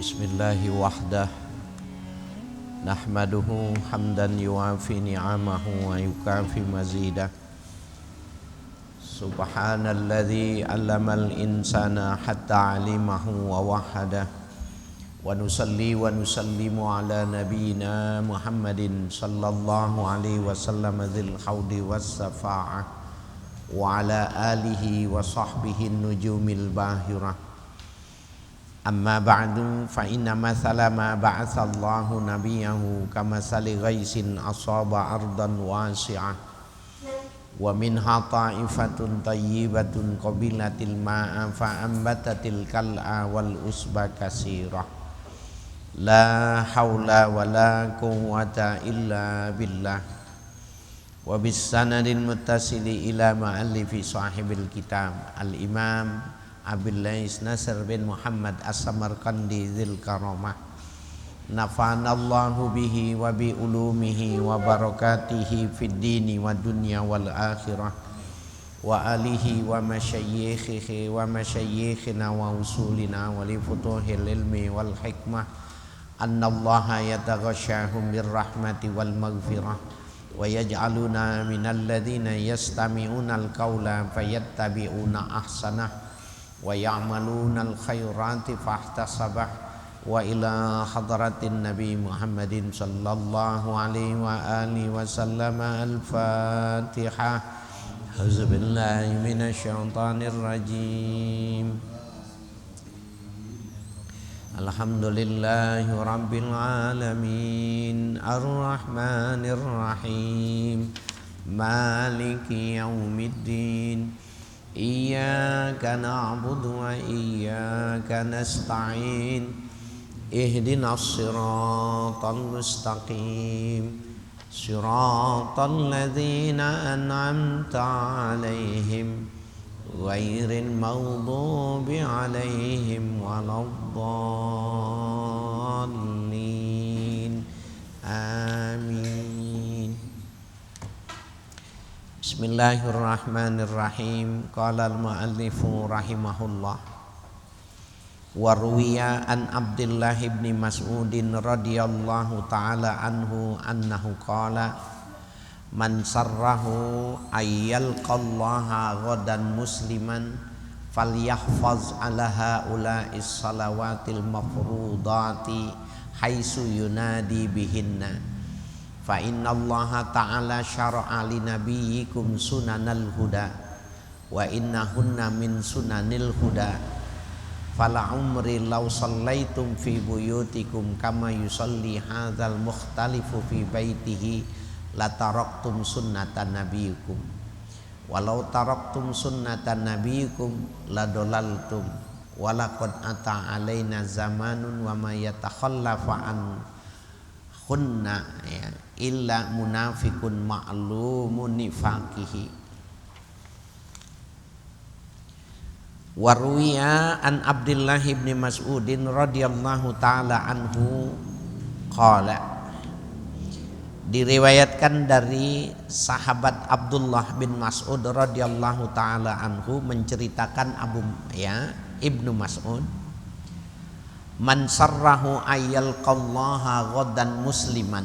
Bismillahi wahdah nahmaduhu hamdan yuafi ni'amahu wa yukafi mazidah. Subhanalladzi 'allamal insana hatta 'alimahu wa wahadah. Wa nusalli wa nusallimu ala nabiyyina Muhammadin sallallahu alaihi wasallam dzil haudi was safa'ah wa ala alihi wa sahbihi nujumil bahirah. Amma ba'du fa inna mathala ma ba'athallahu nabiyahu kamasali ghaisin asaba ardan wasi'ah wa minha ta'ifatun tayyibatun qabilatil ma'a fa ambatatil kal'a wal usba kasirah. La hawla wa la quwwata illa billah. Wa bis sanadil muttasili ila ma'allifi sahibil kitab al-imam Abil Lais Nasr bin Muhammad As-Samarqandi Dzil Karamah. Nafanallahu bihi wa bi ulumihi wa barakatihi fid dini wa dunya wal akhirah wa alihi wa masyayikhihi wa masyayikhina wa usulina wa li futuhil ilmi wal hikmah annallaha yataghashahum birrahmati wal maghfirah wa yaj'aluna minal ladzina yastami'una al-qawla fayattabi'una ahsanah wa ya'maluna al-khairati fahtasabah wa ila hadratin Nabi Muhammadin sallallahu alaihi wa alihi wa sallam al-Fatihah. Auzubillahi minasyaitonir rajim. Alhamdulillahi rabbil alamin ar-rahmanir rahim maliki yaumiddin. Iyyaka na'budu wa iyyaka nasta'in. Ihdinas siratal mustaqim. Siratal ladzina an'amta 'alaihim ghairil maghdubi 'alaihim waladdallin. Amin. Bismillahirrahmanirrahim. Qala al-muallifu rahimahullah. Wa ruwiya an Abdullah bin Mas'udin radhiyallahu ta'ala anhu annahu qala man sarrahu ayyalqallaha ghadan musliman falyahfaz ala haula'is salawatil mafrudati haitsu yunadi bihinna. Fa innallaha ta'ala syara'a li nabiyyikum sunanal huda wa innahunna min sunanil huda. Fala umri law sallaitum fi buyutikum kama yusalli hadzal mukhtalifu fi baitihi la taraktum sunnatan nabiyyikum walau taraktum sunnatan nabiyyikum la dalaltum wa laqad ata alaina zamanun wa ma yatakhallafa an hunna ya illa munafiqun ma'lumun nifaqihi. Waruya an Abdullah bin Mas'udin radhiyallahu ta'ala anhu qala, diriwayatkan dari sahabat Abdullah bin Mas'ud radhiyallahu ta'ala anhu menceritakan Ibnu Mas'ud, man sarrahu ayyalqallaha ghadan musliman,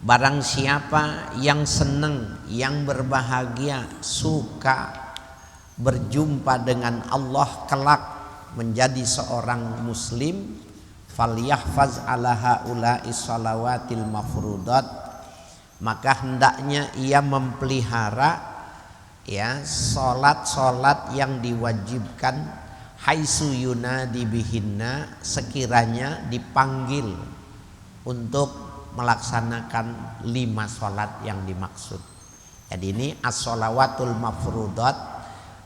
barang siapa yang senang, yang berbahagia, suka berjumpa dengan Allah kelak menjadi seorang muslim, falyahfaz ala haula'is salawatil mafrudat, maka hendaknya ia memelihara salat-salat yang diwajibkan, haitsu yunadi bihinna, sekiranya dipanggil untuk melaksanakan 5 salat yang dimaksud. Jadi ini as-salawatul mafrudat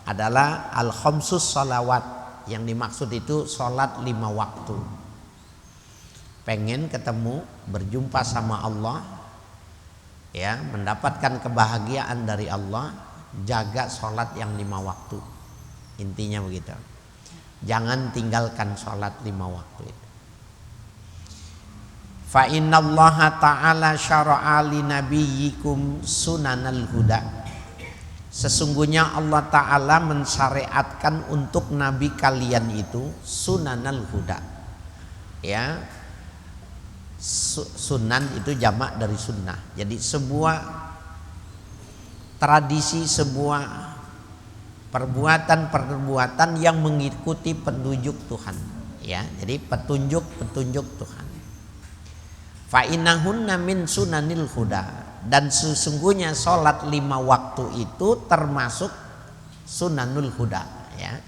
adalah al-khamsus salawat, yang dimaksud itu salat 5 waktu. Pengen ketemu, berjumpa sama Allah, mendapatkan kebahagiaan dari Allah, jaga salat yang 5 waktu. Intinya begitu. Jangan tinggalkan salat 5 waktu itu. Fa innallaha ta'ala syara'a li nabiyyikum sunanal huda. Sesungguhnya Allah Ta'ala mensyariatkan untuk Nabi kalian itu sunanal huda, Ya, sunan itu jamak dari sunnah. Jadi sebuah tradisi, sebuah perbuatan-perbuatan yang mengikuti petunjuk Tuhan. Ya, jadi petunjuk Tuhan. Fa innahunna min sunanil huda, dan sesungguhnya sholat 5 waktu itu termasuk sunanul huda, ya.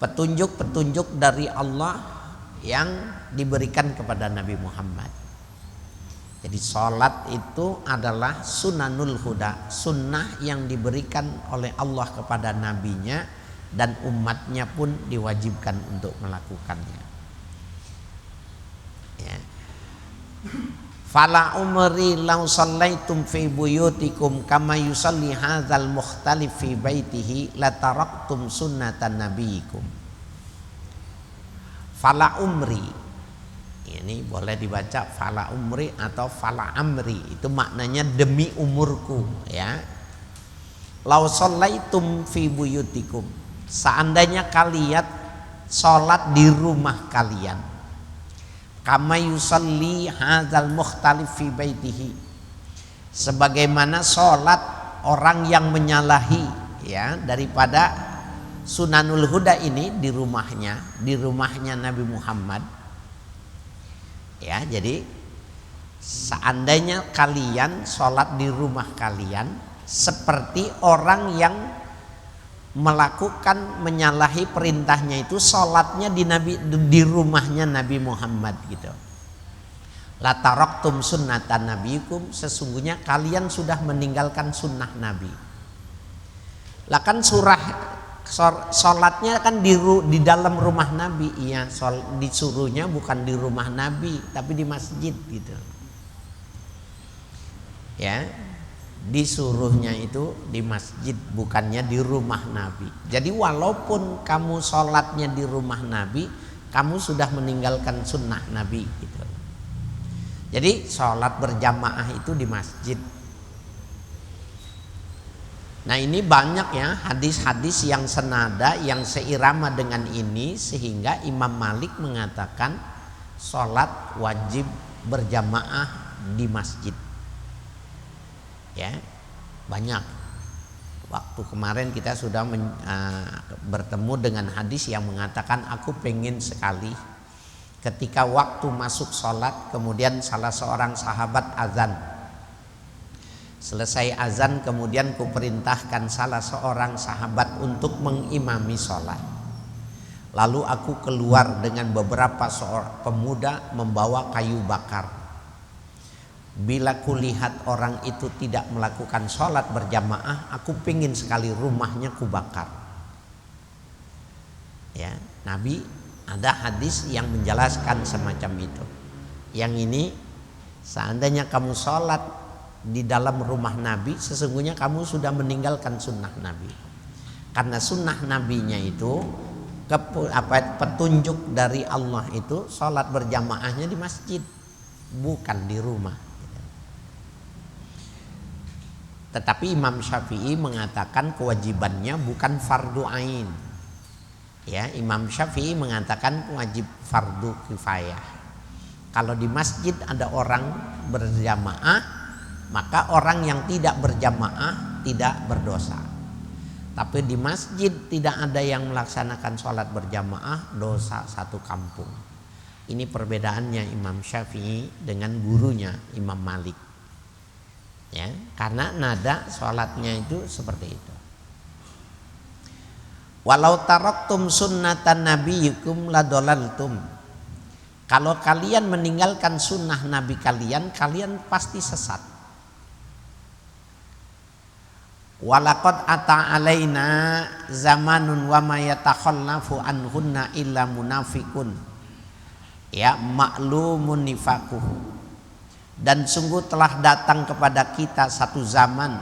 Petunjuk dari Allah yang diberikan kepada Nabi Muhammad. Jadi sholat itu adalah sunanul huda, sunnah yang diberikan oleh Allah kepada nabinya, dan umatnya pun diwajibkan untuk melakukannya. Ya. Fala umri law sallaitum fi buyutikum kama yusalli hadzal mukhtalif fi baitihi la taraktum sunnatan nabiyikum. Fala umri, ini boleh dibaca fala umri atau fala amri, itu maknanya demi umurku, ya. Law sallaitum fi buyutikum, seandainya kalian sholat di rumah kalian, kama yusalli hadzal mukhtalif fi baitihi, sebagaimana sholat orang yang menyalahi, ya, daripada sunanul huda ini di rumahnya Nabi Muhammad. Ya, jadi seandainya kalian sholat di rumah kalian seperti orang yang melakukan menyalahi perintahnya itu sholatnya di rumahnya Nabi Muhammad gitu. La taraktum sunnatan nabiyikum, sesungguhnya kalian sudah meninggalkan sunnah Nabi. Lah kan sholatnya kan di dalam rumah Nabi, iya, disuruhnya bukan di rumah Nabi tapi di masjid gitu. Ya, disuruhnya itu di masjid bukannya di rumah Nabi. Jadi walaupun kamu sholatnya di rumah Nabi, kamu sudah meninggalkan sunnah Nabi gitu. Jadi sholat berjamaah itu di masjid. Nah, ini banyak ya hadis-hadis yang senada, yang seirama dengan ini, sehingga Imam Malik mengatakan sholat wajib berjamaah di masjid. Ya, banyak. Waktu kemarin kita sudah bertemu dengan hadis yang mengatakan aku pengen sekali ketika waktu masuk sholat, kemudian salah seorang sahabat azan. Selesai azan, kemudian kuperintahkan salah seorang sahabat untuk mengimami sholat. Lalu aku keluar dengan beberapa pemuda membawa kayu bakar. Bila kulihat orang itu tidak melakukan sholat berjamaah, aku pingin sekali rumahnya kubakar. Ya, Nabi ada hadis yang menjelaskan semacam itu. Yang ini, seandainya kamu sholat di dalam rumah Nabi, sesungguhnya kamu sudah meninggalkan sunnah Nabi. Karena sunnah Nabinya itu petunjuk dari Allah itu sholat berjamaahnya di masjid, bukan di rumah. Tetapi Imam Syafi'i mengatakan kewajibannya bukan fardu ain. Ya, Imam Syafi'i mengatakan wajib fardu kifayah. Kalau di masjid ada orang berjamaah, maka orang yang tidak berjamaah tidak berdosa. Tapi di masjid tidak ada yang melaksanakan sholat berjamaah, dosa satu kampung. Ini perbedaannya Imam Syafi'i dengan gurunya Imam Malik. Ya, karena nada sholatnya itu seperti itu. Walau taraktum sunnatan nabiyikum ladolaltum. Kalau kalian meninggalkan sunnah Nabi kalian, kalian pasti sesat. Walaqad ata alaina zamanun wa ma yatakhallafu anhunna illa munafiqun. Ya, maklumun nifaquhu. Dan sungguh telah datang kepada kita satu zaman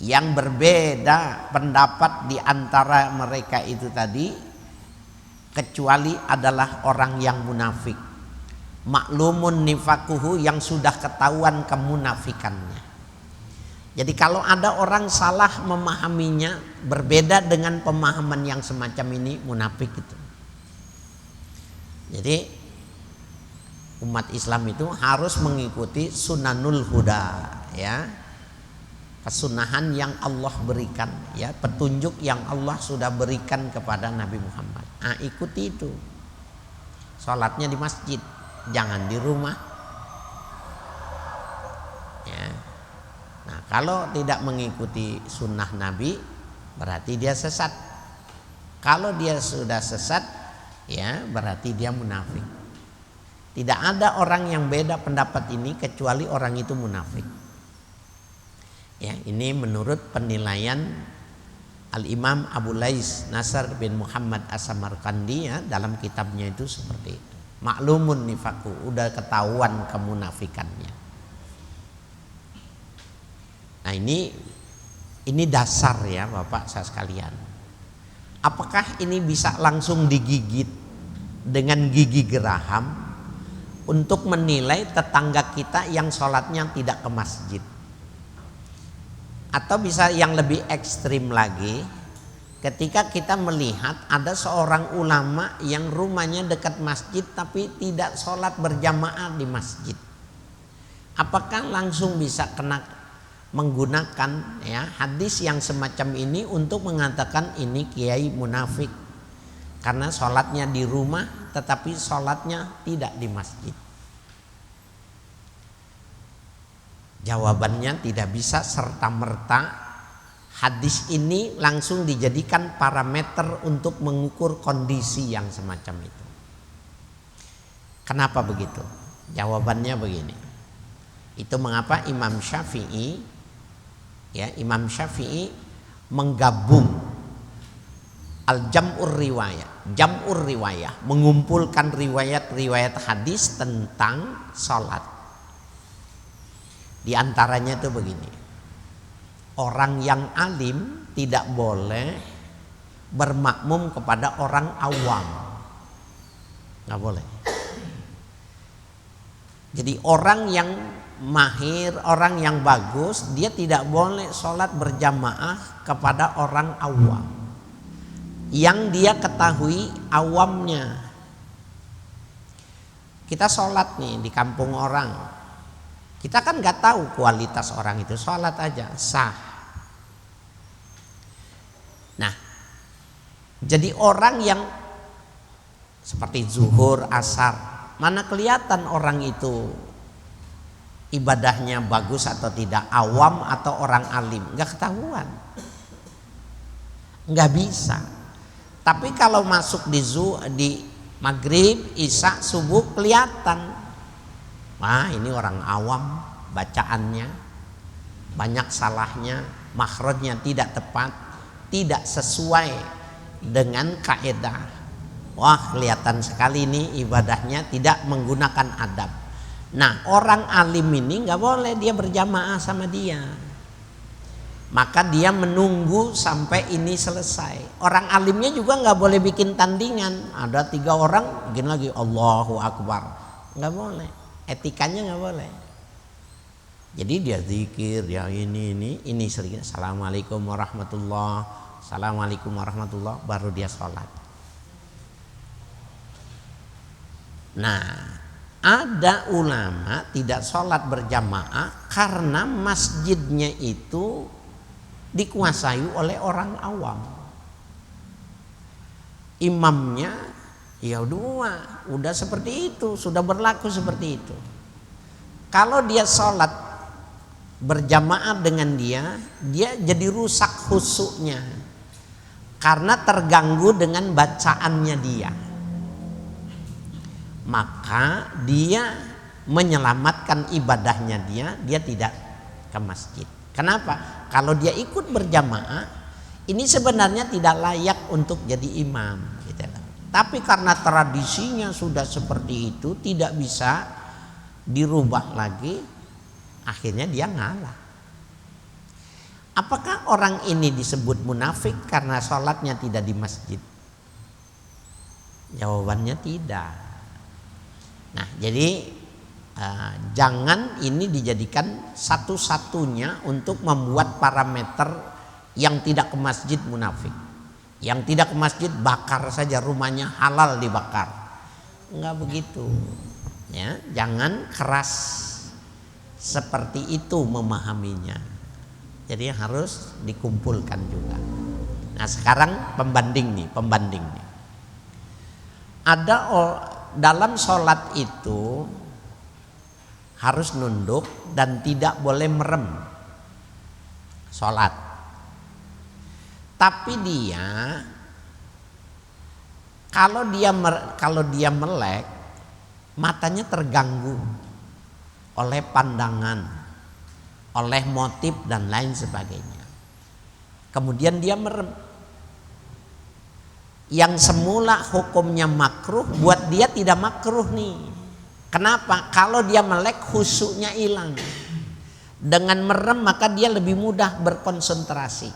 yang berbeda pendapat di antara mereka itu tadi, kecuali adalah orang yang munafik. Maklumun nifaquhu, yang sudah ketahuan kemunafikannya. Jadi kalau ada orang salah memahaminya berbeda dengan pemahaman yang semacam ini, munafik itu. Jadi Umat Islam itu harus mengikuti sunanul huda, ya, kesunahan yang Allah berikan, ya, petunjuk yang Allah sudah berikan kepada Nabi Muhammad. Nah, ikuti itu. Sholatnya di masjid, jangan di rumah. Ya. Nah, kalau tidak mengikuti sunnah Nabi, berarti dia sesat. Kalau dia sudah sesat, ya, berarti dia munafik. Tidak ada orang yang beda pendapat ini kecuali orang itu munafik. Ya, ini menurut penilaian Al-Imam Abu Lais Nasr bin Muhammad As-Samarqandi, ya, dalam kitabnya itu seperti itu. Maklumun nifaku, udah ketahuan kemunafikannya. Nah, ini dasar, ya Bapak saya sekalian. Apakah ini bisa langsung digigit dengan gigi geraham untuk menilai tetangga kita yang sholatnya tidak ke masjid? Atau bisa yang lebih ekstrim lagi, ketika kita melihat ada seorang ulama yang rumahnya dekat masjid tapi tidak sholat berjamaah di masjid, apakah langsung bisa kena menggunakan, ya, hadis yang semacam ini untuk mengatakan ini kiai munafik karena sholatnya di rumah tetapi sholatnya tidak di masjid? Jawabannya tidak bisa serta-merta hadis ini langsung dijadikan parameter untuk mengukur kondisi yang semacam itu. Kenapa begitu? Jawabannya begini. Itu mengapa Imam Syafi'i, ya, Imam Syafi'i menggabung al-jam'ur riwayah, mengumpulkan riwayat-riwayat hadis tentang sholat. Di antaranya itu begini. Orang yang alim tidak boleh bermakmum kepada orang awam. Nggak boleh. Jadi orang yang mahir, orang yang bagus, dia tidak boleh sholat berjamaah kepada orang awam yang dia ketahui awamnya. Kita sholat nih di kampung orang, kita kan nggak tahu kualitas orang itu, sholat aja sah. Nah, jadi orang yang seperti zuhur, asar, mana kelihatan orang itu ibadahnya bagus atau tidak, awam atau orang alim, nggak ketahuan, nggak bisa. Tapi kalau masuk di maghrib, isya, subuh kelihatan. Wah, ini orang awam, bacaannya banyak salahnya, makhrajnya tidak tepat, tidak sesuai dengan kaidah. Wah, kelihatan sekali ini ibadahnya tidak menggunakan adab. Nah, orang alim ini nggak boleh dia berjamaah sama dia. Maka dia menunggu sampai ini selesai. Orang alimnya juga nggak boleh bikin tandingan. Ada 3 orang, bikin lagi Allahu Akbar, nggak boleh. Etikanya nggak boleh. Jadi dia zikir, ya ini sering Assalamualaikum warahmatullah, Assalamualaikum warahmatullah, baru dia sholat. Nah, ada ulama tidak sholat berjamaah karena masjidnya itu dikuasai oleh orang awam. Imamnya ya udah seperti itu, sudah berlaku seperti itu. Kalau dia sholat berjamaah dengan dia jadi rusak khusyuknya karena terganggu dengan bacaannya dia. Maka dia menyelamatkan ibadahnya dia tidak ke masjid. Kenapa? Kalau dia ikut berjamaah, ini sebenarnya tidak layak untuk jadi imam, gitu. Tapi karena tradisinya sudah seperti itu, tidak bisa dirubah lagi, akhirnya dia ngalah. Apakah orang ini disebut munafik karena sholatnya tidak di masjid? Jawabannya tidak. Nah, jadi jangan ini dijadikan satu-satunya untuk membuat parameter yang tidak ke masjid munafik. Yang tidak ke masjid bakar saja rumahnya, halal dibakar. Enggak begitu. Ya, jangan keras seperti itu memahaminya. Jadi harus dikumpulkan juga. Nah, sekarang pembanding nih. Ada dalam sholat itu harus nunduk dan tidak boleh merem sholat. Tapi dia kalau dia melek, matanya terganggu oleh pandangan, oleh motif dan lain sebagainya. Kemudian dia merem. Yang semula hukumnya makruh, buat dia tidak makruh nih. Kenapa? Kalau dia melek, khusyuknya hilang. Dengan merem maka dia lebih mudah berkonsentrasi.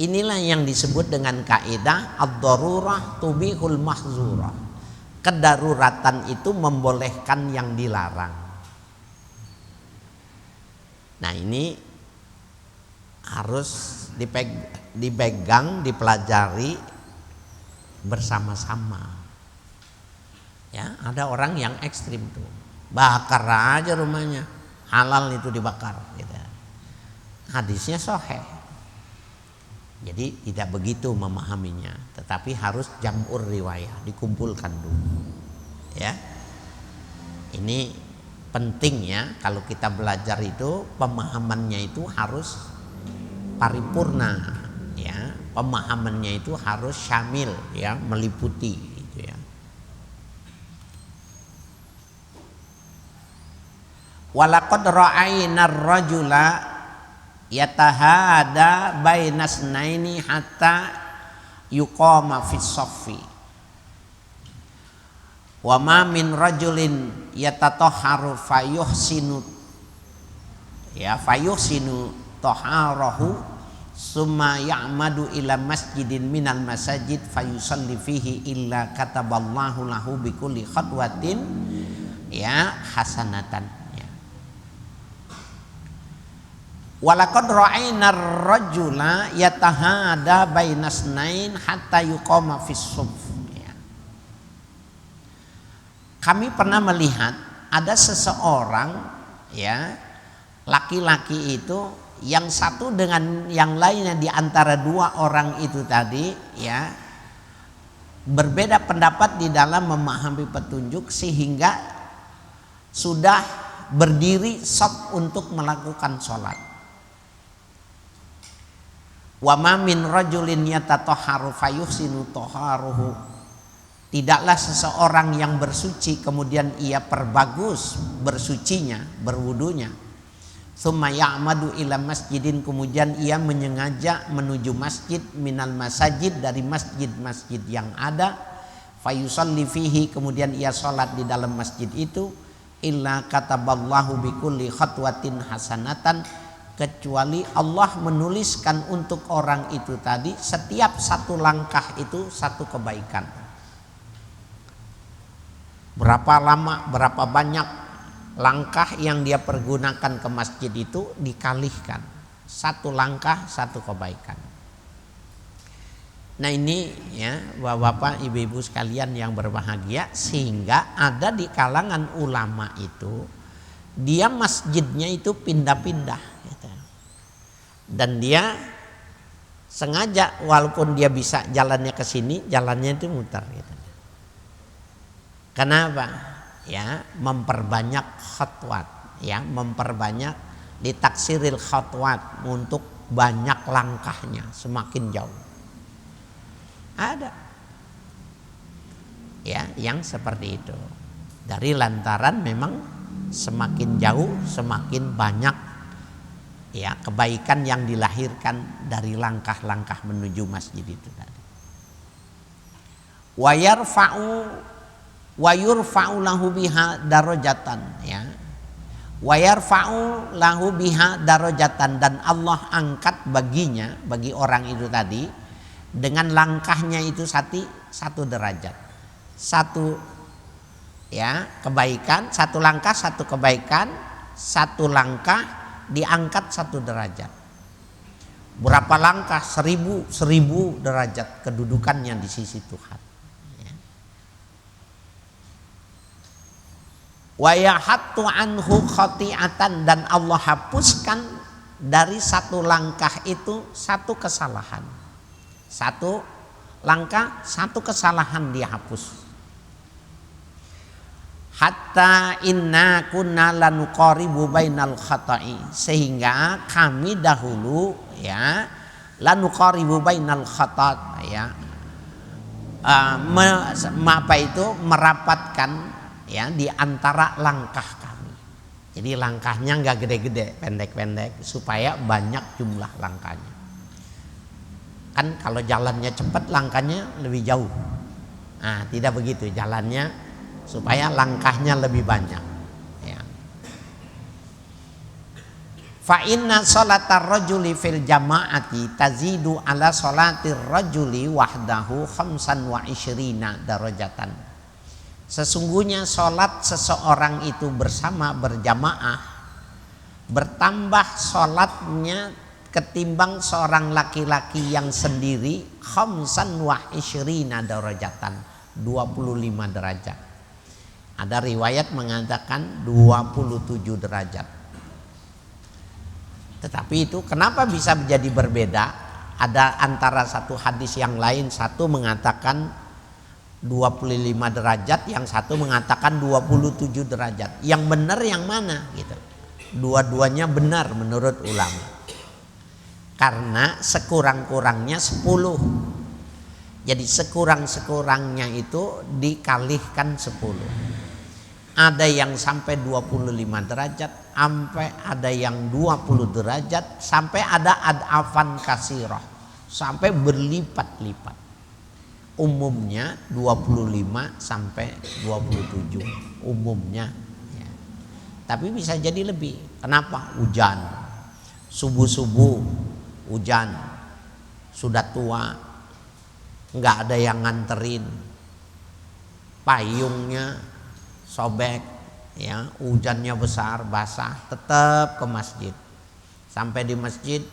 Inilah yang disebut dengan kaidah ad-darurah tubihul mahzurah. Kedaruratan itu membolehkan yang dilarang. Nah, ini harus dipegang, dipelajari bersama-sama. Ya, ada orang yang ekstrim tuh, bakar aja rumahnya, halal itu dibakar. Gitu. Hadisnya sahih. Jadi tidak begitu memahaminya, tetapi harus jam'ur riwayah, dikumpulkan dulu. Ya, ini penting ya, kalau kita belajar itu pemahamannya itu harus paripurna, ya, pemahamannya itu harus syamil, ya, meliputi, gitu ya. Walaqad ra'ayna ar-rajula yatahada bainas naini hatta yuqama fis saffi wa ma min rajulin yatatahharu fayuhsinu taharahu summa ya'madu ila masjidin minal masajid fayusalli fihi illa kataballahu lahu bikulli khatwatin ya hasanatan. Walaqad ra'ayna ar-rajula yatahada bainas nain hatta yuqama fis suf. Ya. Kami pernah melihat ada seseorang, ya, laki-laki itu yang satu dengan yang lainnya di antara dua orang itu tadi, ya, berbeda pendapat di dalam memahami petunjuk sehingga sudah berdiri shaf untuk melakukan sholat. Wa ma min rajulin yatatahharu fayuhsinu taharuhu. Tidaklah seseorang yang bersuci kemudian ia perbagus bersucinya, berwudunya. Tsumma ya'madu ila masjidin, kemudian ia menyengaja menuju masjid minal masajid, dari masjid-masjid yang ada, fayusalli fihi, kemudian ia salat di dalam masjid itu, illa kataballahu bikulli khatwatin hasanatan, kecuali Allah menuliskan untuk orang itu tadi setiap satu langkah itu satu kebaikan. Berapa lama, berapa banyak langkah yang dia pergunakan ke masjid itu dikalikan. Satu langkah satu kebaikan. Nah, ini ya Bapak Ibu-ibu sekalian yang berbahagia, sehingga ada di kalangan ulama itu dia masjidnya itu pindah-pindah. Dan dia sengaja walaupun dia bisa jalannya ke sini, jalannya itu muter gitu. Kenapa? Ya, memperbanyak khatwat, ya, memperbanyak ditaksiril khatwat untuk banyak langkahnya, semakin jauh. Ada. Ya, yang seperti itu. Dari lantaran memang semakin jauh semakin banyak, ya, kebaikan yang dilahirkan dari langkah-langkah menuju masjid itu tadi. Wa yurfa'u lahu biha darajatan, ya. Wa yarfa'u lahu biha darajatan, dan Allah angkat baginya, bagi orang itu tadi, dengan langkahnya itu satu derajat. Satu, ya, kebaikan, satu langkah satu kebaikan, satu langkah diangkat satu derajat. Berapa langkah? 1000 derajat kedudukannya di sisi Tuhan. Ya. Wa yahattu anhu khati'atan, dan Allah hapuskan dari satu langkah itu satu kesalahan. Satu langkah, satu kesalahan dia hapus. Hatta inna kunna lanuqaribu bainal khata'i, sehingga kami dahulu ya lanuqaribu bainal khata' ya merapatkan ya di antara langkah kami. Jadi langkahnya nggak gede-gede, pendek-pendek supaya banyak jumlah langkahnya. Kan kalau jalannya cepat langkahnya lebih jauh. Nah, tidak begitu, jalannya supaya langkahnya lebih banyak ya. Fa inna sholatar rajuli fil jama'ati tazidu ala sholatir rajuli wahdahu khamsan wa isyrina darajatan. Sesungguhnya sholat seseorang itu bersama berjamaah bertambah sholatnya ketimbang seorang laki-laki yang sendiri khamsan wa isyrina darajatan, 25 derajat. Ada riwayat mengatakan 27 derajat. Tetapi itu kenapa bisa menjadi berbeda? Ada antara satu hadis yang lain, satu mengatakan 25 derajat, yang satu mengatakan 27 derajat. Yang benar yang mana gitu. Dua-duanya benar menurut ulama. Karena sekurang-kurangnya 10. Jadi sekurang-sekurangnya itu dikalikan 10. Ada yang sampai 25 derajat, sampai ada yang 20 derajat, sampai ada ad'afan kasirah, sampai berlipat-lipat. Umumnya 25 sampai 27 umumnya ya. Tapi bisa jadi lebih. Kenapa? Hujan, subuh-subuh hujan, sudah tua, nggak ada yang nganterin, payungnya sobek ya, hujannya besar, basah, tetap ke masjid. Sampai di masjid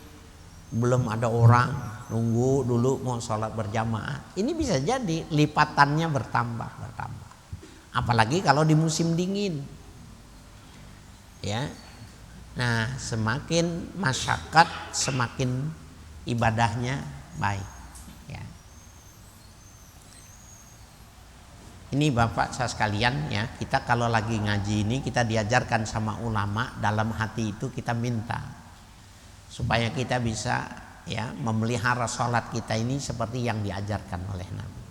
belum ada orang, nunggu dulu mau sholat berjamaah. Ini bisa jadi lipatannya bertambah. Apalagi kalau di musim dingin ya. Nah, semakin masyakat semakin ibadahnya baik ya. Ini Bapak saya sekalian ya, kita kalau lagi ngaji ini kita diajarkan sama ulama, dalam hati itu kita minta supaya kita bisa ya memelihara sholat kita ini seperti yang diajarkan oleh Nabi.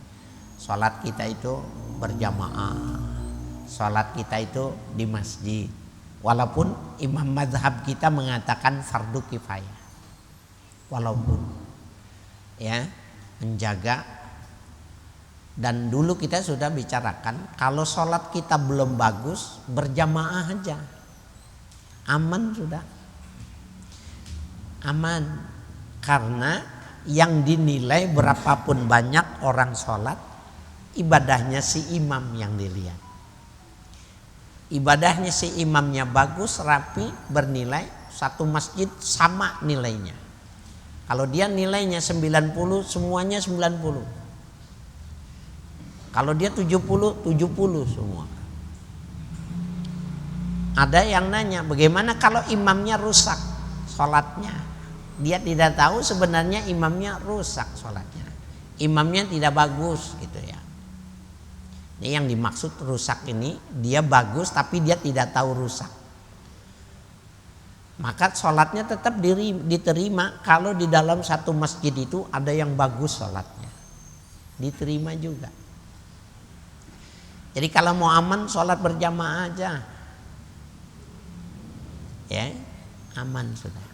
Sholat kita itu berjamaah, sholat kita itu di masjid. Walaupun imam mazhab kita mengatakan fardu kifayah, walaupun ya menjaga. Dan dulu kita sudah bicarakan, kalau sholat kita belum bagus, berjamaah aja, aman sudah, aman. Karena yang dinilai berapapun banyak orang sholat, ibadahnya si imam yang dilihat. Ibadahnya si imamnya bagus, rapi, bernilai, satu masjid sama nilainya. Kalau dia nilainya 90, semuanya 90. Kalau dia 70 semua. Ada yang nanya, bagaimana kalau imamnya rusak sholatnya? Dia tidak tahu sebenarnya imamnya rusak sholatnya, imamnya tidak bagus gitu ya. Ini yang dimaksud rusak ini, dia bagus tapi dia tidak tahu rusak. Maka sholatnya tetap diterima. Kalau di dalam satu masjid itu ada yang bagus sholatnya, diterima juga. Jadi kalau mau aman sholat berjamaah aja ya, aman sudah.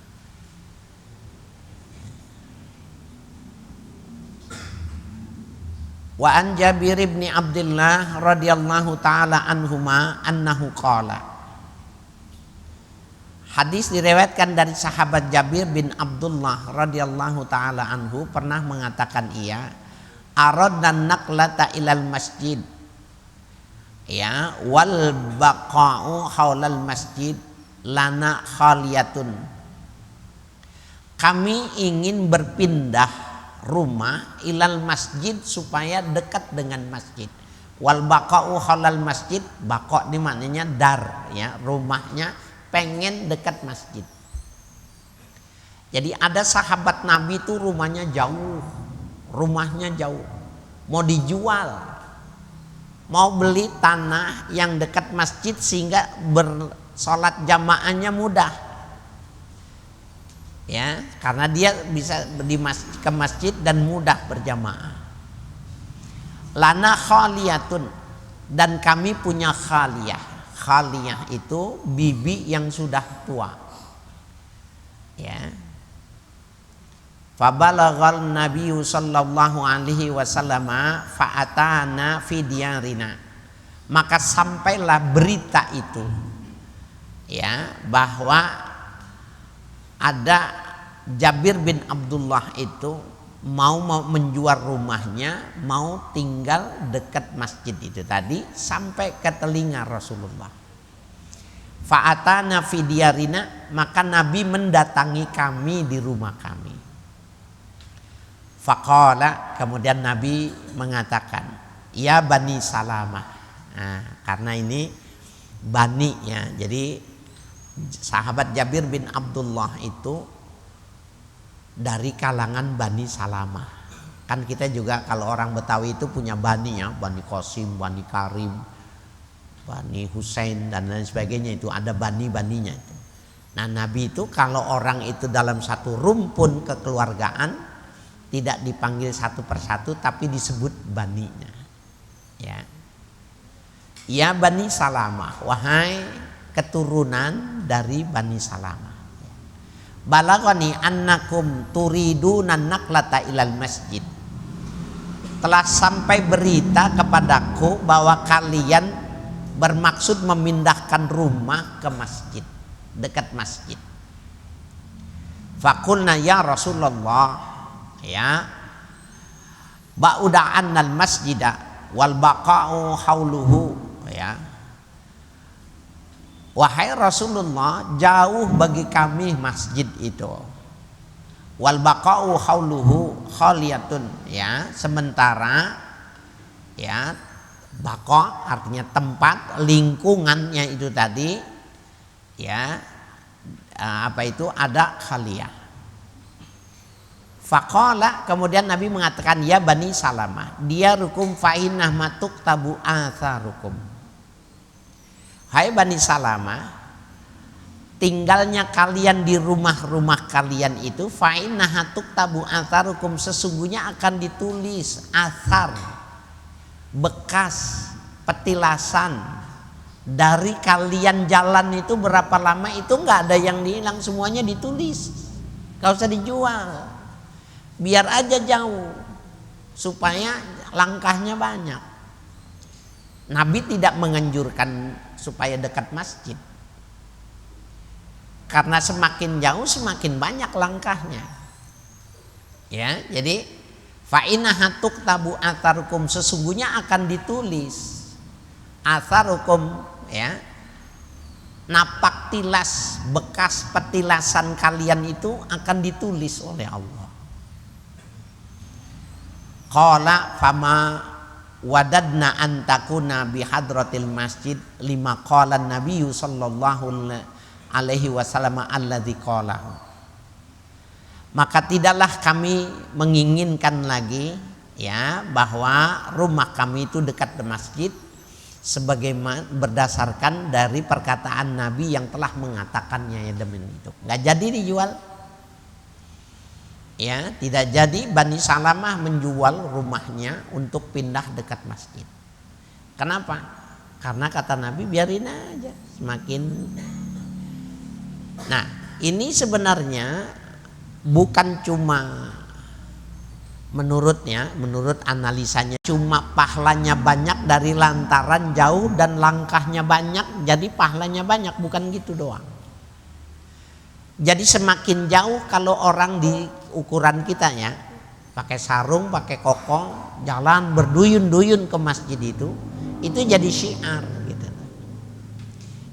Wa an Jabir bin Abdullah radhiyallahu taala anhuma annahu qala. Hadis diriwayatkan dari sahabat Jabir bin Abdullah radhiyallahu taala anhu pernah mengatakan ia aradna naqlata ilal masjid ya wal baqa'u haulal masjid lana khaliyatun. Kami ingin berpindah rumah ilal masjid supaya dekat dengan masjid. Wal baqa'u halal masjid, baqa' ini maknanya dar, ya, rumahnya pengen dekat masjid. Jadi ada sahabat Nabi itu rumahnya jauh, rumahnya jauh, mau dijual, mau beli tanah yang dekat masjid sehingga bersolat jamaahnya mudah, ya, karena dia bisa ke masjid dan mudah berjamaah. Lana khaliyatun, dan kami punya khaliyah. Khaliyah itu bibi yang sudah tua, ya. Fabalaghal nabiyyu sallallahu alaihi wasallam fa'atana fi diyarina, maka sampailah berita itu, ya, bahwa ada Jabir bin Abdullah itu mau menjual rumahnya, mau tinggal dekat masjid itu tadi, sampai ke telinga Rasulullah. Fa'atana fi diyarina, maka Nabi mendatangi kami di rumah kami. Faqala, kemudian Nabi mengatakan, ya Bani Salamah. Nah, karena ini Bani, ya, jadi sahabat Jabir bin Abdullah itu dari kalangan Bani Salamah. Kan kita juga kalau orang Betawi itu punya Bani, ya, Bani Qasim, Bani Karim, Bani Husain dan lain sebagainya, itu ada Bani-baninya itu. Nah, Nabi itu kalau orang itu dalam satu rumpun kekeluargaan tidak dipanggil satu persatu tapi disebut baninya, ya. Ya Bani Salamah, wahai keturunan dari Bani Salamah, balagani annakum turiduna naklata ilal masjid, telah sampai berita kepadaku bahwa kalian bermaksud memindahkan rumah ke masjid, dekat masjid. Faqulna ya Rasulullah, ya, ba'uda annal masjida wal baqa'u hauluhu, ya, wahai Rasulullah, jauh bagi kami masjid itu, wal baqa'u hauluhu khaliyatun, ya, sementara, ya, baqa' artinya tempat, lingkungannya itu tadi, ya, apa itu, ada khaliyah. Faqala, kemudian Nabi mengatakan, ya Bani Salamah, diyarukum fa innah matuk tabu atharukum. Hai Bani Salamah, tinggalnya kalian di rumah-rumah kalian itu, fa innah tuktabu atharukum, sesungguhnya akan ditulis athar, bekas, petilasan dari kalian jalan itu berapa lama, itu nggak ada yang hilang, semuanya ditulis, nggak usah dijual. Biar aja jauh supaya langkahnya banyak. Nabi tidak menganjurkan supaya dekat masjid, karena semakin jauh semakin banyak langkahnya, ya. Jadi fa innaha tuktabu atharukum, sesungguhnya akan ditulis atharukum, ya, napak tilas, bekas petilasan kalian itu akan ditulis oleh Allah. Qala fama wadadna antakuna bihadratil masjid lima qala nabiyyu sallallahu alaihi wasallam alladzi qalahu. Maka tidaklah kami menginginkan lagi, ya, bahwa rumah kami itu dekat dengan masjid, sebagaimana berdasarkan dari perkataan Nabi yang telah mengatakannya, ya, demikian itu. Nggak jadi dijual. Ya, tidak jadi Bani Salamah menjual rumahnya untuk pindah dekat masjid. Kenapa? Karena kata Nabi, biarin aja semakin. Nah, ini sebenarnya bukan cuma menurutnya, menurut analisanya, cuma pahalanya banyak dari lantaran jauh dan langkahnya banyak, jadi pahalanya banyak, bukan gitu doang. Jadi semakin jauh kalau orang di ukuran kita, ya, pakai sarung, pakai koko, jalan berduyun-duyun ke masjid itu jadi syiar gitu.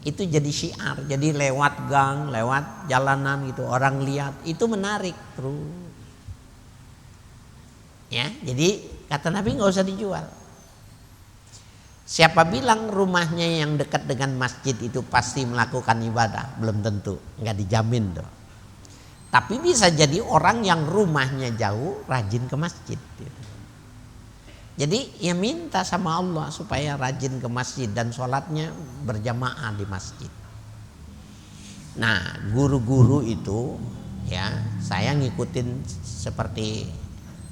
Itu jadi syiar, jadi lewat gang, lewat jalanan gitu, orang lihat, itu menarik terus. Ya, jadi kata Nabi nggak usah dijual. Siapa bilang rumahnya yang dekat dengan masjid itu pasti melakukan ibadah? Belum tentu, nggak dijamin tuh. Tapi bisa jadi orang yang rumahnya jauh rajin ke masjid. Jadi ya minta sama Allah supaya rajin ke masjid dan sholatnya berjamaah di masjid. Nah, guru-guru itu ya saya ngikutin seperti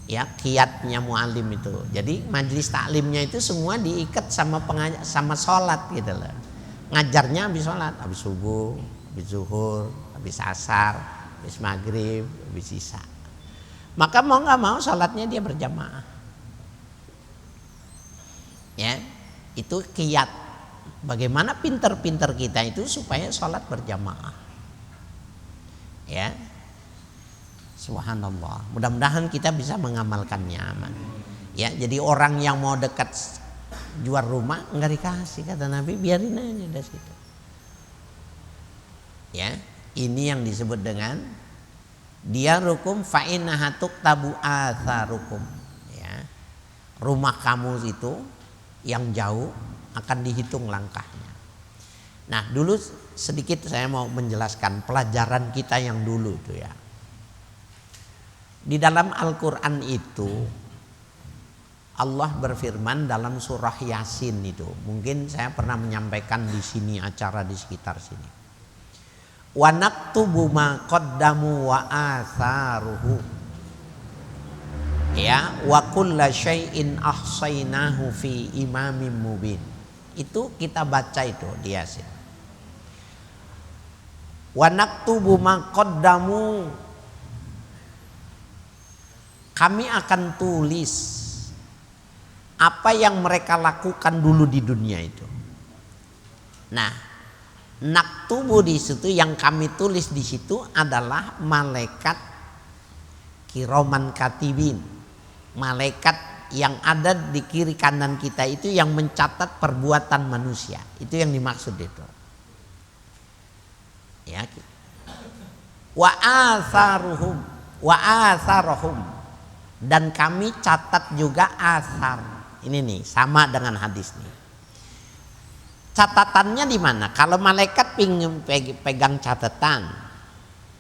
ya kiatnya mualim itu. Jadi majelis taklimnya itu semua diikat sama sama sholat gitu loh. Ngajarnya habis sholat, habis subuh, habis zuhur, habis asar, habis maghrib, habis isya. Maka mau nggak mau sholatnya dia berjamaah. Ya, itu kiat. Bagaimana pinter-pinter kita itu supaya sholat berjamaah. Ya, subhanallah. Mudah-mudahan kita bisa mengamalkannya aman. Ya, jadi orang yang mau dekat jual rumah nggak dikasih kata Nabi, biarin aja dari situ. Ya, ini yang disebut dengan diarukum fa innaha tuktabu atharukum. Ya, rumah kamu itu yang jauh akan dihitung langkahnya. Nah, dulu sedikit saya mau menjelaskan pelajaran kita yang dulu itu ya. Di dalam Al-Quran itu Allah berfirman dalam surah Yasin itu. Mungkin saya pernah menyampaikan di sini acara di sekitar sini. Wa naktubu ma qaddamu wa atharuhu. Ya, wa kulla syai'in ahsainahu fi imamin mubin. Itu kita baca itu di Yasin. Wa naktubu ma qaddamu, kami akan tulis apa yang mereka lakukan dulu di dunia itu. Nah, naktubu di situ yang kami tulis di situ adalah malaikat kiroman katibin, malaikat yang ada di kiri kanan kita itu yang mencatat perbuatan manusia. Itu yang dimaksud itu. Ya. Wa atharuhum, wa atharuhum. Dan kami catat juga asar. Ini nih sama dengan hadis nih. Catatannya di mana? Kalau malaikat pingin pegang catatan,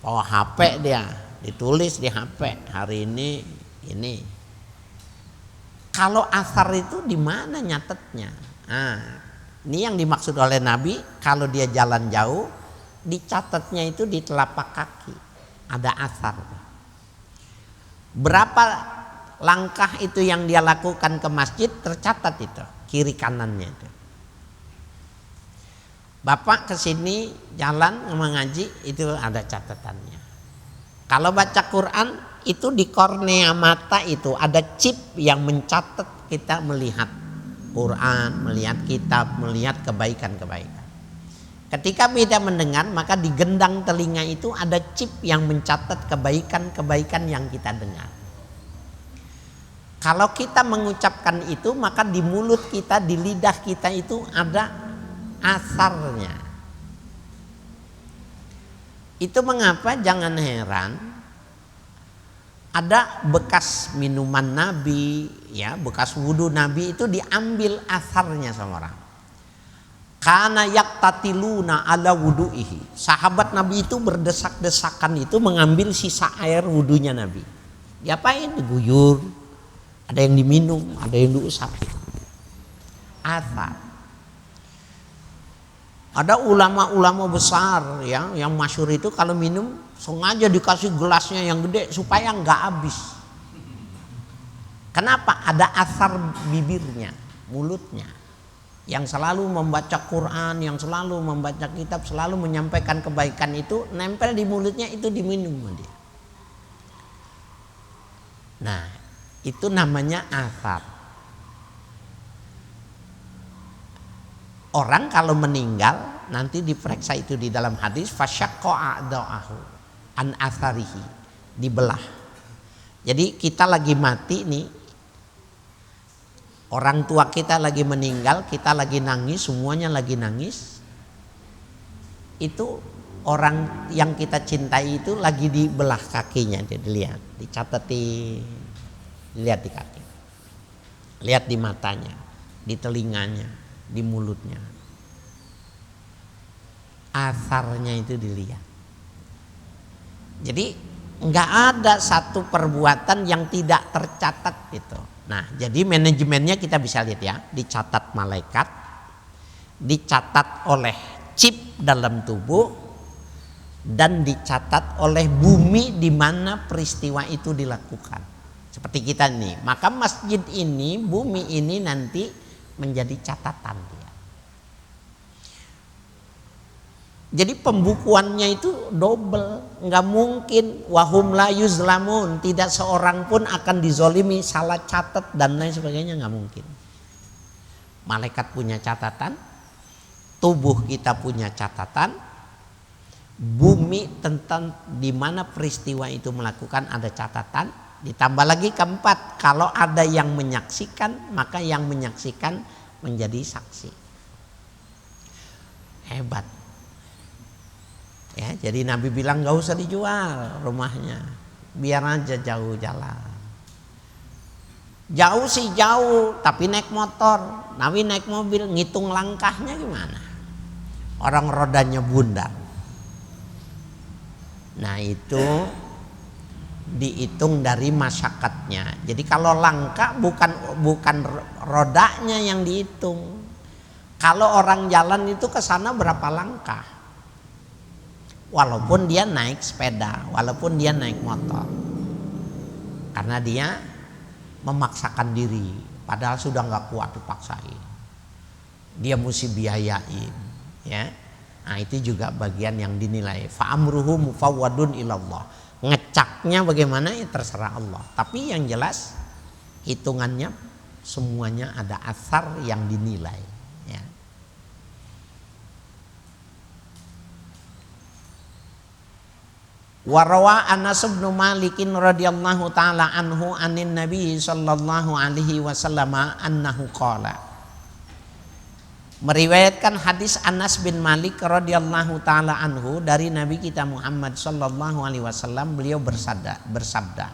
bawa HP dia, ditulis di HP hari ini. Kalau asar itu di mana nyatetnya? Nah, ini yang dimaksud oleh Nabi. Kalau dia jalan jauh, dicatatnya itu di telapak kaki, ada asar. Berapa langkah itu yang dia lakukan ke masjid tercatat itu kiri kanannya itu. Bapak kesini jalan mengaji itu ada catatannya. Kalau baca Quran itu di kornea mata itu ada chip yang mencatat kita melihat Quran, melihat kitab, melihat kebaikan-kebaikan. Ketika kita mendengar maka di gendang telinga itu ada chip yang mencatat kebaikan-kebaikan yang kita dengar. Kalau kita mengucapkan itu maka di mulut kita, di lidah kita itu ada asarnya. Itu mengapa jangan heran ada bekas minuman Nabi, ya, bekas wudhu Nabi itu diambil asarnya sama orang. Karena yaktatiluna ala wudu'ihi. Sahabat Nabi itu berdesak-desakan itu mengambil sisa air wudhunya Nabi. Diapain? Diguyur. Ada yang diminum, ada yang diusap. Asar. Ada ulama-ulama besar ya, yang masyhur itu kalau minum sengaja dikasih gelasnya yang gede supaya nggak habis. Kenapa? Ada asar bibirnya, mulutnya, yang selalu membaca Quran, yang selalu membaca kitab, selalu menyampaikan kebaikan itu nempel di mulutnya, itu diminum dia. Nah, itu namanya asar. Orang kalau meninggal nanti diperiksa itu di dalam hadis fasyaqqa a'da'ahu an atharihi, dibelah. Jadi kita lagi mati nih, orang tua kita lagi meninggal, kita lagi nangis, semuanya lagi nangis. Itu orang yang kita cintai itu lagi dibelah kakinya, dia dilihat, dicatat dilihat di kaki, lihat di matanya, di telinganya. di mulutnya. Asarnya itu dilihat. Jadi nggak ada satu perbuatan yang tidak tercatat gitu. Nah, jadi manajemennya kita bisa lihat ya, dicatat malaikat, dicatat oleh chip dalam tubuh, dan dicatat oleh bumi di mana peristiwa itu dilakukan. Seperti kita nih, maka masjid ini, bumi ini nanti menjadi catatan dia. Jadi pembukuannya itu double, nggak mungkin wahum la yuzlamun, tidak seorang pun akan dizolimi, salah catat dan lain sebagainya, nggak mungkin. Malaikat punya catatan, tubuh kita punya catatan, bumi tentang di mana peristiwa itu melakukan ada catatan, ditambah lagi keempat, kalau ada yang menyaksikan maka yang menyaksikan menjadi saksi. Hebat. Ya, jadi Nabi bilang gak usah dijual rumahnya, biar aja jauh jalan. Jauh sih jauh, tapi naik motor. Nabi naik mobil, ngitung langkahnya gimana? Orang rodanya bundar. Nah itu dihitung dari masyakatnya. Jadi kalau langkah bukan rodanya yang dihitung. Kalau orang jalan itu ke sana berapa langkah? Walaupun dia naik sepeda, walaupun dia naik motor, karena dia memaksakan diri, padahal sudah nggak kuat dipaksain, dia mesti biayain, ya. Nah itu juga bagian yang dinilai. Fa'amruhu mufawwadun ilallah. Ngecaknya bagaimana ya terserah Allah. Tapi yang jelas hitungannya semuanya ada asar yang dinilai. Ya. Warawa Anas bin Malikin radhiyallahu taala anhu anin Nabi sallallahu alaihi wasallam annahu qala. Meriwayatkan hadis Anas bin Malik radhiyallahu taala anhu dari Nabi kita Muhammad sallallahu alaihi wasallam, beliau bersabda,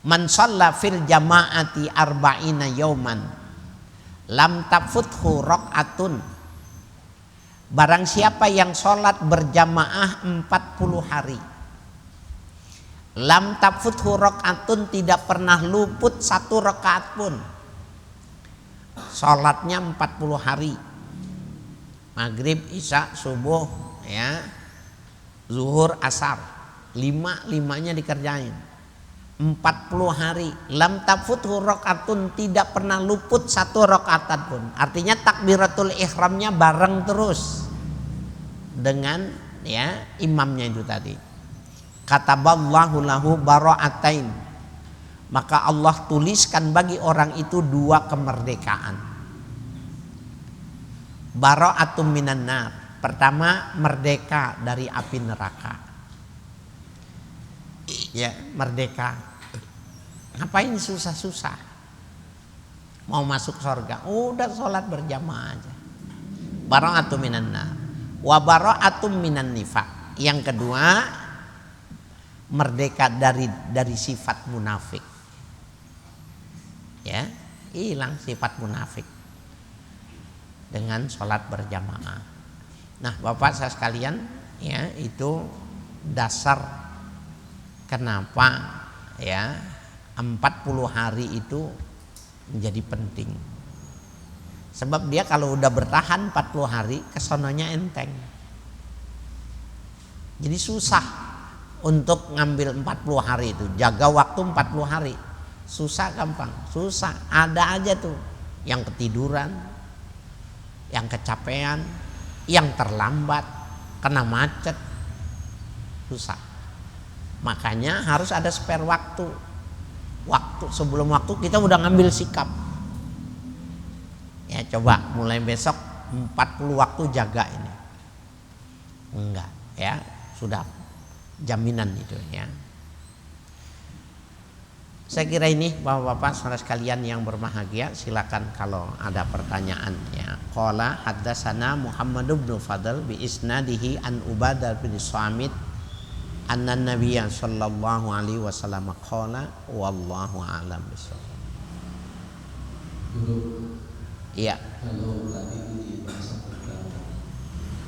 man shalla fil jama'ati arba'ina yauman lam tafuthu raq'atun. Barang siapa yang sholat berjamaah 40 hari, lam tafuthu raq'atun, tidak pernah luput satu rakaat pun. Sholatnya 40 hari, maghrib, isya, subuh, ya, zuhur, asar, limanya dikerjain 40 hari. Lam tafuthu raq'atun, tidak pernah luput satu rakaatan pun. Artinya takbiratul ihramnya bareng terus dengan ya imamnya itu tadi. Kataballahu lahu bara'atain, maka Allah tuliskan bagi orang itu 2 kemerdekaan. Bara'atum minan nar, pertama merdeka dari api neraka. Ya, merdeka. Ngapain susah-susah? Mau masuk surga, udah sholat berjamaah aja. Bara'atum minan nar wa bara'atum minan nifaq. Yang kedua, merdeka dari sifat munafik. Ya, hilang sifat munafik dengan sholat berjamaah. Nah, Bapak saya sekalian, ya, itu dasar kenapa ya 40 hari itu menjadi penting. Sebab dia kalau udah bertahan 40 hari, kesononya enteng. Jadi susah untuk ngambil 40 hari itu, jaga waktu 40 hari. Susah gampang, susah. Ada aja tuh yang ketiduran, yang kecapean, yang terlambat, kena macet. Susah. Makanya harus ada spare waktu. Waktu sebelum waktu kita udah ngambil sikap. Ya coba mulai besok 40 waktu jaga ini. Enggak, ya, sudah jaminan itu ya. Saya kira ini Bapak-bapak saudara sekalian yang berbahagia, silakan kalau ada pertanyaan ya. Qala haddatsana Muhammad bin Fadl bi isnadihi an Ubadah bin Samit anna Nabiyya sallallahu alaihi wasallam qala wallahu a'lam bishawab. Iya. Kalau tadi dibahas tentang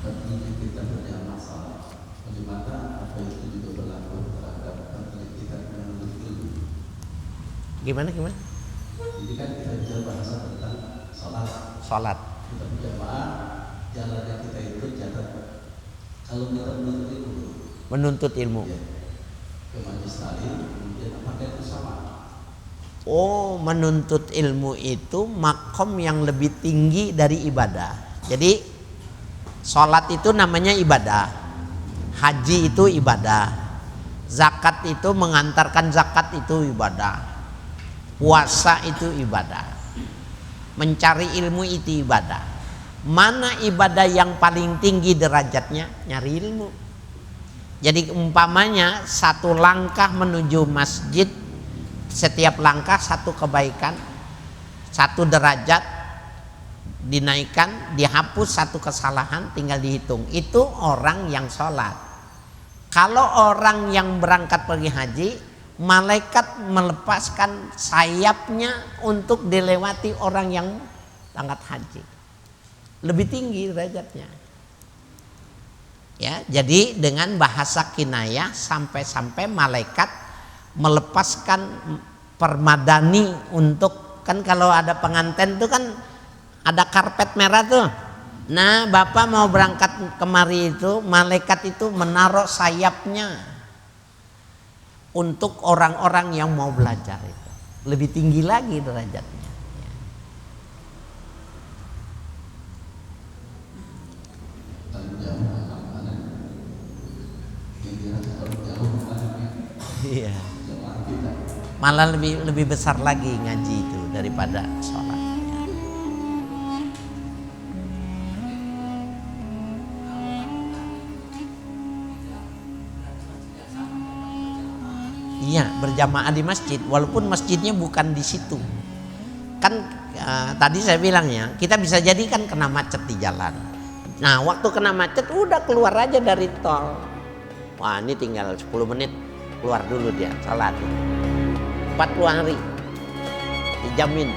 pentingnya kita berjamaah salat, bagaimana apa itu juga berlaku terhadap pentingnya kita menuntut ilmu? Gimana? Jadi kan kita bicara bahasa tentang salat. Kita berjamaah, jalannya kita itu jalan. Kalau kita menuntut ilmu, ya, ke majelis taklim, kemudian apakah itu sama? Oh, menuntut ilmu itu makom yang lebih tinggi dari ibadah. Jadi sholat itu namanya ibadah, haji itu ibadah, zakat itu mengantarkan zakat itu ibadah, puasa itu ibadah, mencari ilmu itu ibadah. Mana ibadah yang paling tinggi derajatnya? Nyari ilmu. Jadi umpamanya satu langkah menuju masjid, setiap langkah satu kebaikan, satu derajat dinaikkan, dihapus satu kesalahan, tinggal dihitung. Itu orang yang sholat. Kalau orang yang berangkat pergi haji, malaikat melepaskan sayapnya untuk dilewati orang yang berangkat haji. Lebih tinggi derajatnya. Ya, jadi dengan bahasa kinayah sampai-sampai malaikat melepaskan permadani untuk, kan kalau ada pengantin tuh kan ada karpet merah tuh. Nah, Bapak mau berangkat kemari itu, malaikat itu menaruh sayapnya untuk orang-orang yang mau belajar itu. Lebih tinggi lagi derajatnya. Iya. Malah lebih besar lagi ngaji itu daripada sholat. Iya, berjamaah di masjid, walaupun masjidnya bukan di situ. Kan tadi saya bilangnya, kita bisa jadi kan kena macet di jalan. Nah, waktu kena macet udah keluar aja dari tol. Wah, ini tinggal 10 menit. Keluar dulu dia, sholat 40 hari dijamin.